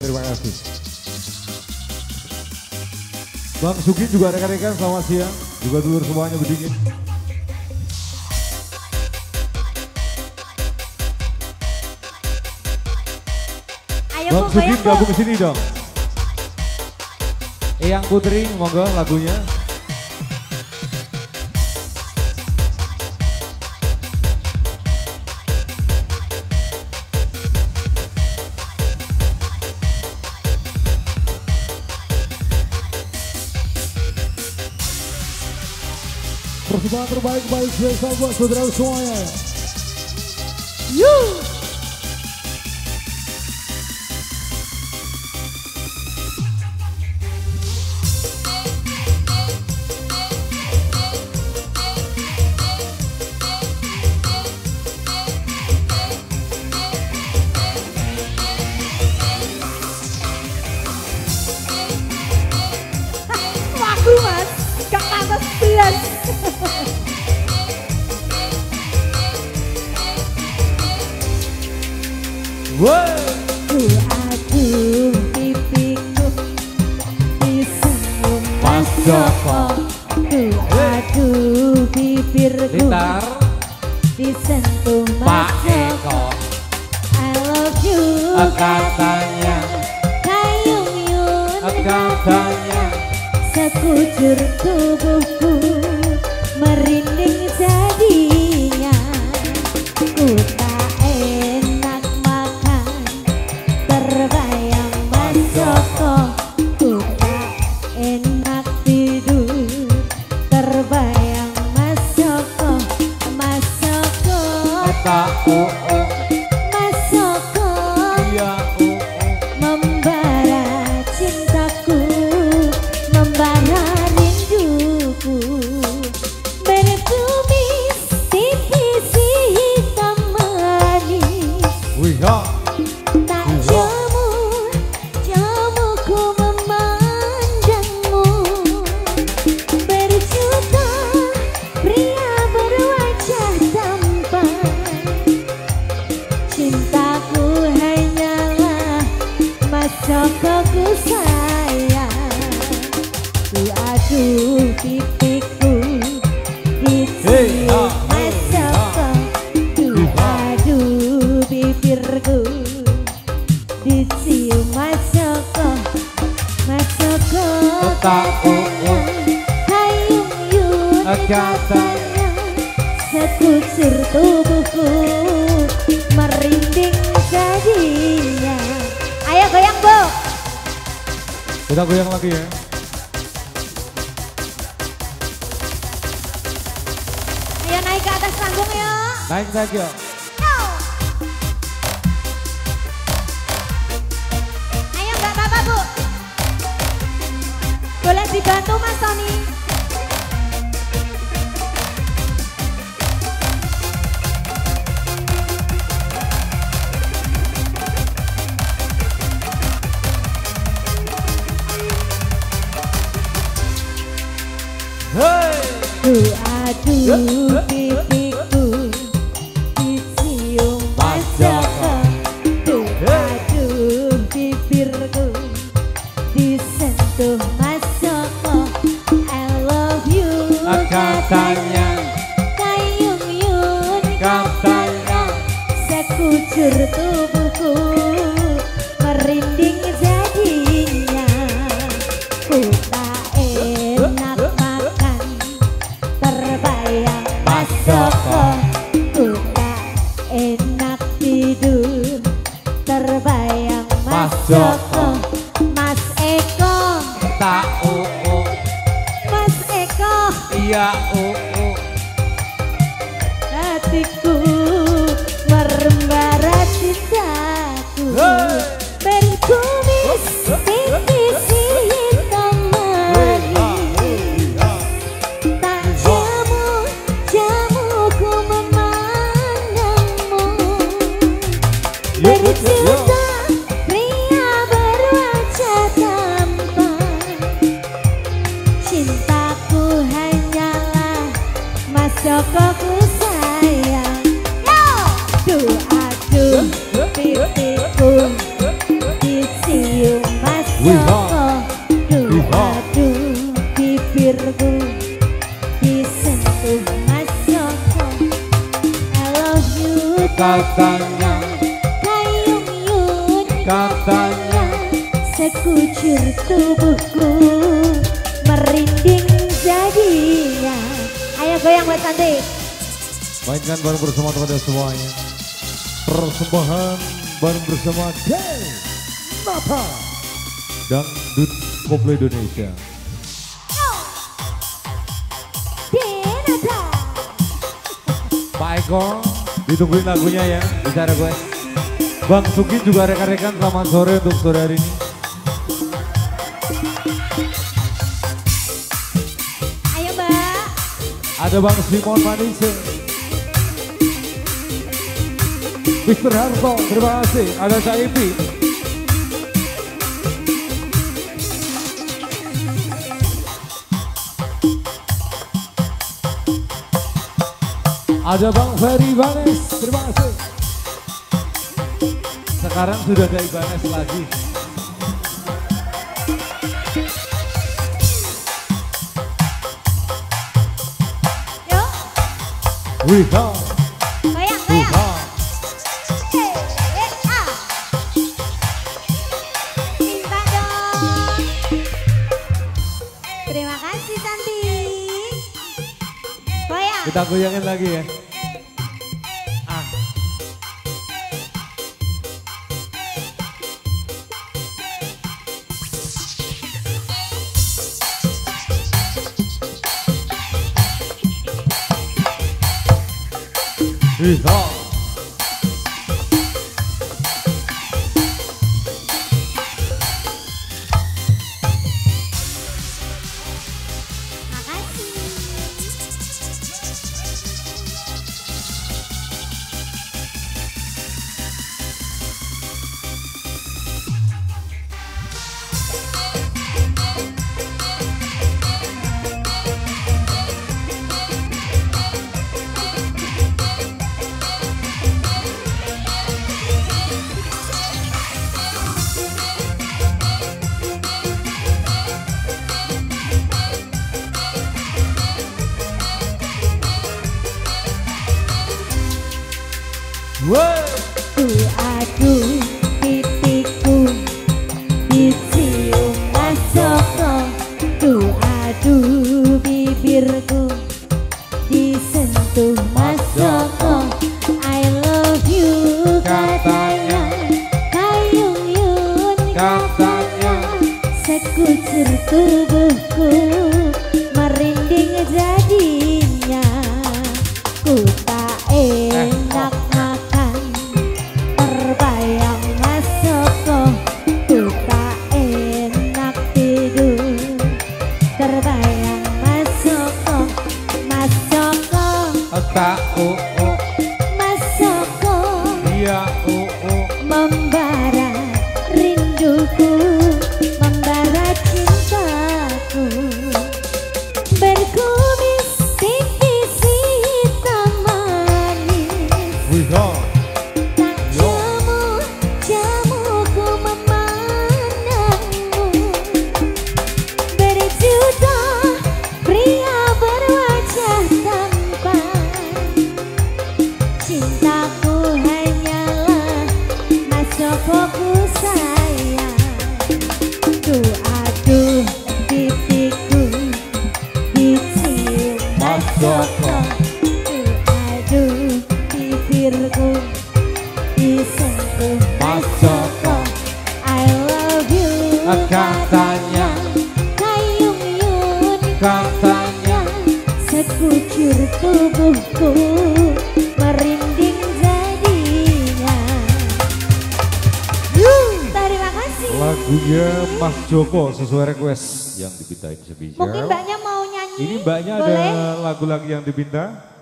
Terima kasih. Bang Sugi juga rekan-rekan selamat siang. Juga dulur semuanya berdingin. Ayo Bang Bu, Sugi goyang Bu. gabung ke sini dong. Eyang Putri, monggo lagunya. Persembahan terbaik baik spesial buat saudara semuanya. Yuh. Waku mas, gak pantas belas. Aduh pipiku disenyum Mas Joko. Aduh bibirku disentuh Mas Joko. I love you katanya, kayung yun katanya, sekujur tubuhku merinding jadinya. Ku tak enak makan, terbayang Mas Joko. Ku tak enak tidur, terbayang Mas Joko. Mas Joko, Mas Joko, membara cintaku, membara rinduku, bertumis tipis hitam manis. Tak jamuku memandangmu, berjuta pria berwajah tampan. Cintaku hanyalah Mas Joko ku sayang. Ku aduh pipiku dicium Mas Joko. Ku aduh bibirku dicium Mas Joko. Mas Joko katanya, kayung yun katanya, sekujur tubuhku merinding jadinya. Ayo goyang Bu. Kita goyang lagi ya. Ayo naik ke atas panggung ya. Naik saja. Ayo nggak apa-apa Bu. Boleh dibantu Mas Tony. Aduh pipiku dicium Mas Joko. Aduh bibirku disentuh Mas Joko. I love you katanya, kayung yun katanya, sekujur tubuhku merinding jadinya. Ku tak enak makan, terbayang Mas Joko. Ku tak enak tidur, terbayang Mas Joko. Mas Eko, Mas Eko, hatiku merembara cintaku, berkumis tipis hitam manis. Tak jamuku memandangmu, berjuta pria aduh bibirku disentuh Mas Joko. I love you katanya, kayung yun katanya, sekujur tubuhku merinding jadinya. Ayo goyang buat Santi. Mainkan bareng bersama kepada semuanya. Persembahan bareng bersama Nata Dangdut Koplo Indonesia. Denata. Pak Eko, ditungguin lagunya ya, bicara gue. Bang Suki juga rekan-rekan, selamat sore untuk sore hari ini. Ayo Mbak. Ada Bang Simon Manise, Mr. Harto, terima kasih. Ada Cak Ipi. Ada Bang Ferry Ibanez, terima kasih. Sekarang sudah ada Ibanez lagi. Yuk. Wika. Goyang, goyang. Minta dong. Terima kasih Santi. Goyang. Kita goyangin lagi ya. Bisa. Aduh pipiku dicium Mas Joko. Aduh bibirku disentuh Mas Joko. I love you katanya, kayung yun katanya, sekujur tubuhku merinding jadinya. Ku tak enak makan, terbayang Mas Joko. Ku tak enak tidur, terbayang Mas Joko. Mas Joko, Tak Mas Joko, iya membara rinduku, membara cintaku, berkumis tipis hitam manis. Wika. Tak jamu-jamuku memandangmu, berjuta pria berwajah tampan. Cintaku hanyalah Mas Jokoku sayang. Aduh pipiku dicium Mas Joko. Aduh bibirku disentuh Mas Joko. I love you katanya, kayung yun katanya, sekujur tubuhku merinding jadinya. Terima kasih. Lagunya Mas Joko sesuai request yang dipintain sebisa. Mungkin mbaknya mau nyanyi. Ini mbaknya boleh? ada lagu-lagu yang dipinta.